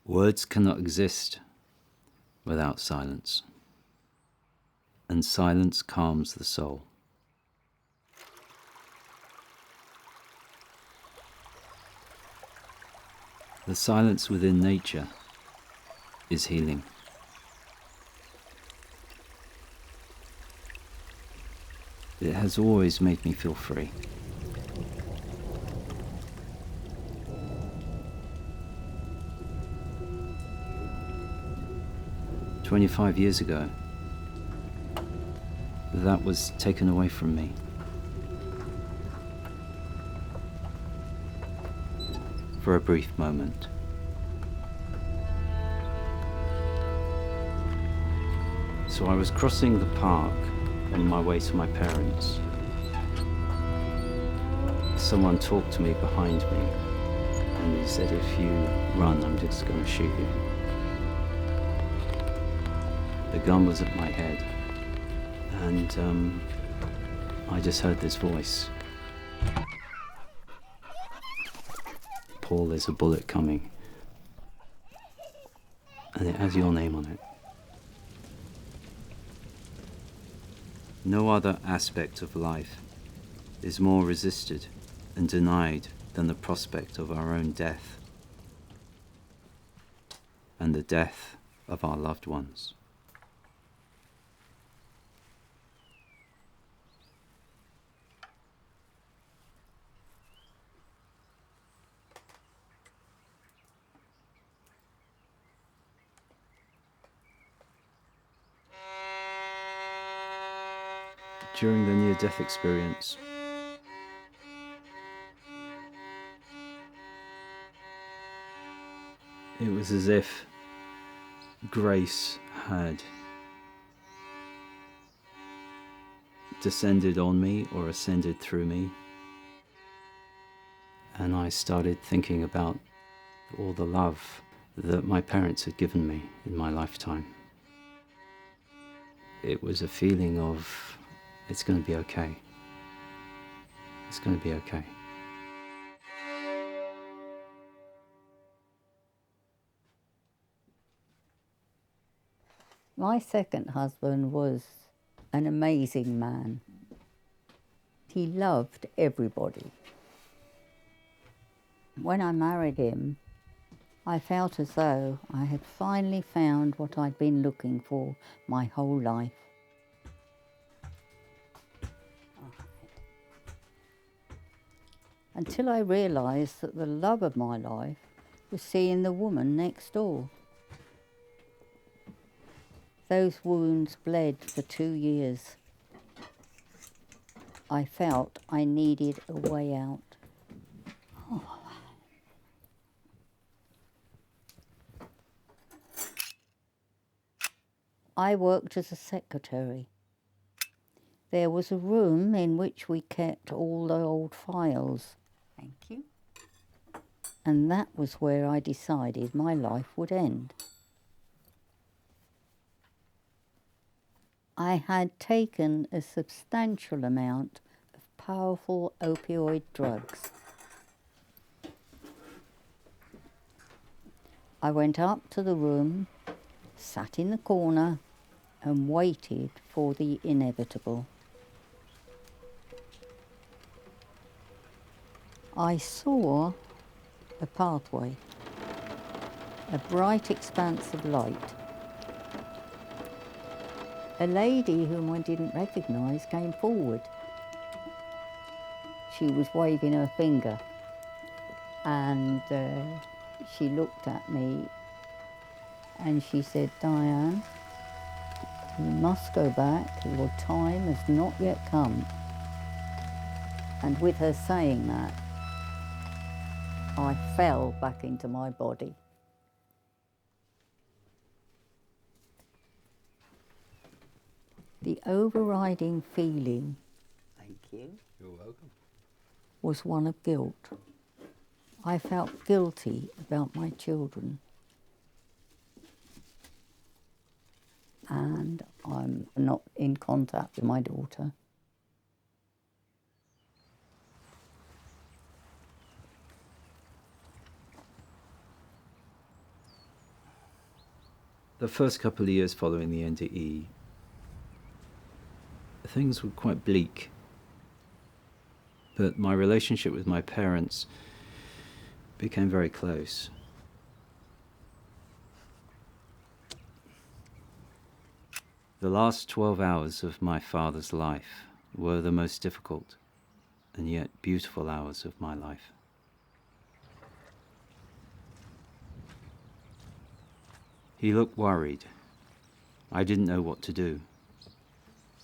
Words cannot exist without silence, and silence calms the soul. The silence within nature is healing. It has always made me feel free. "25 years ago, that was taken away from me. For a brief moment. So I was crossing the park on my way to my parents. Someone talked to me behind me, and he said, "If you run, I'm just going to shoot you." The gun was at my head, and I just heard this voice. "Paul, there's a bullet coming, and it has your name on it." No other aspect of life is more resisted and denied than the prospect of our own death and the death of our loved ones. During the near-death experience, it was as if grace had descended on me or ascended through me, and I started thinking about all the love that my parents had given me in my lifetime. It was a feeling of, it's going to be okay. It's going to be okay. My second husband was an amazing man. He loved everybody. When I married him, I felt as though I had finally found what I'd been looking for my whole life. Until I realised that the love of my life was seeing the woman next door. Those wounds bled for 2 years. I felt I needed a way out. Oh. I worked as a secretary. There was a room in which we kept all the old files. Thank you. And that was where I decided my life would end. I had taken a substantial amount of powerful opioid drugs. I went up to the room, sat in the corner, and waited for the inevitable. I saw a pathway, a bright expanse of light. A lady whom I didn't recognise came forward. She was waving her finger, and she looked at me and she said, "Diane, you must go back, your time has not yet come." And with her saying that, I fell back into my body. The overriding feeling, thank you, you're welcome, was one of guilt. I felt guilty about my children. And I'm not in contact with my daughter. The first couple of years following the NDE, things were quite bleak. But my relationship with my parents became very close. The last 12 hours of my father's life were the most difficult and yet beautiful hours of my life. He looked worried. I didn't know what to do,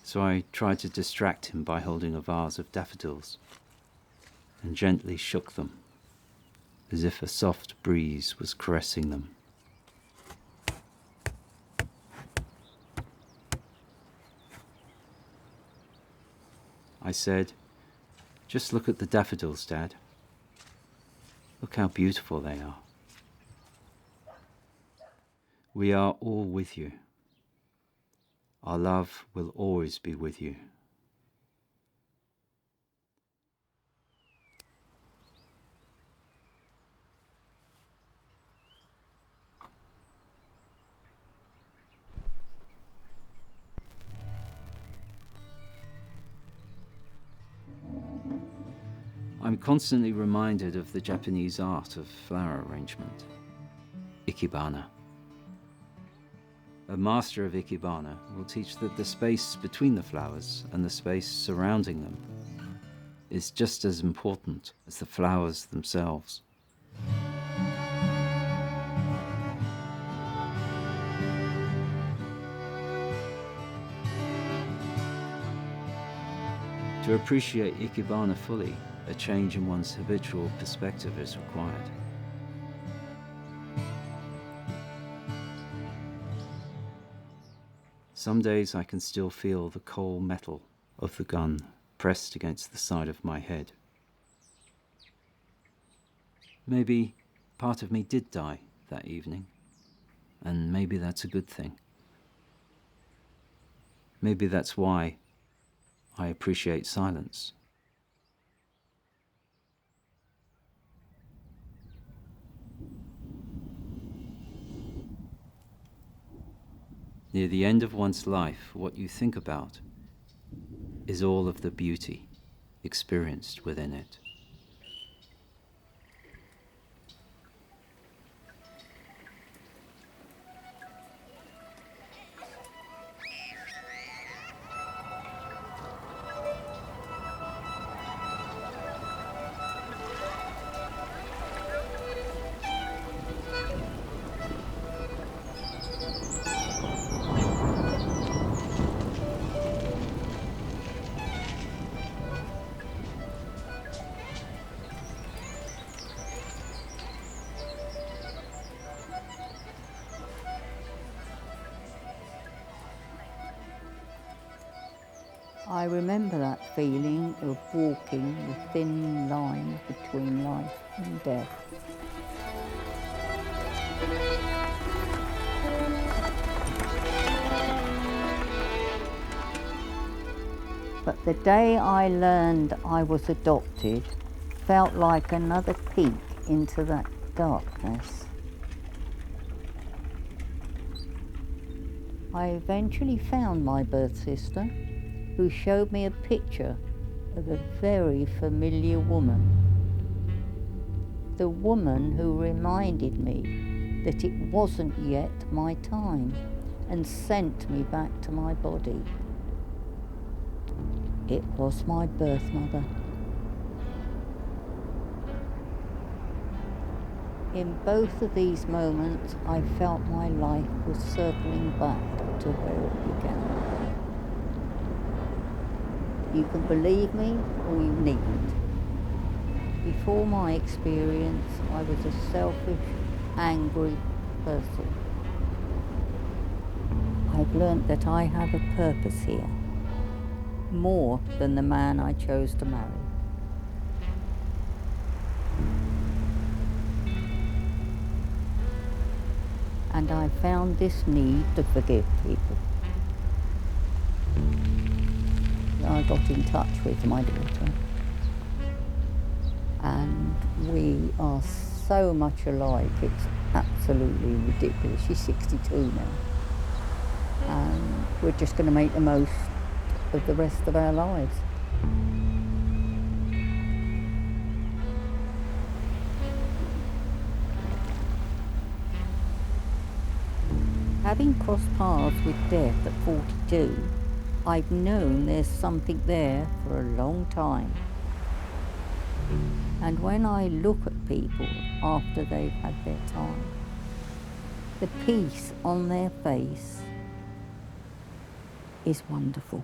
so I tried to distract him by holding a vase of daffodils and gently shook them, as if a soft breeze was caressing them. I said, "Just look at the daffodils, Dad. Look how beautiful they are. We are all with you. Our love will always be with you." I'm constantly reminded of the Japanese art of flower arrangement, ikebana. A master of ikebana will teach that the space between the flowers and the space surrounding them is just as important as the flowers themselves. To appreciate ikebana fully, a change in one's habitual perspective is required. Some days I can still feel the cold metal of the gun pressed against the side of my head. Maybe part of me did die that evening, and maybe that's a good thing. Maybe that's why I appreciate silence. Near the end of one's life, what you think about is all of the beauty experienced within it. I remember that feeling of walking the thin line between life and death. But the day I learned I was adopted felt like another peek into that darkness. I eventually found my birth sister, who showed me a picture of a very familiar woman. The woman who reminded me that it wasn't yet my time and sent me back to my body. It was my birth mother. In both of these moments, I felt my life was circling back to where it began. You can believe me or you needn't. Before my experience, I was a selfish, angry person. I've learnt that I have a purpose here, more than the man I chose to marry. And I found this need to forgive people. I got in touch with my daughter, and we are so much alike, it's absolutely ridiculous. She's 62 now. And we're just going to make the most of the rest of our lives. Having crossed paths with death at 42, I've known there's something there for a long time. And when I look at people after they've had their time, the peace on their face is wonderful.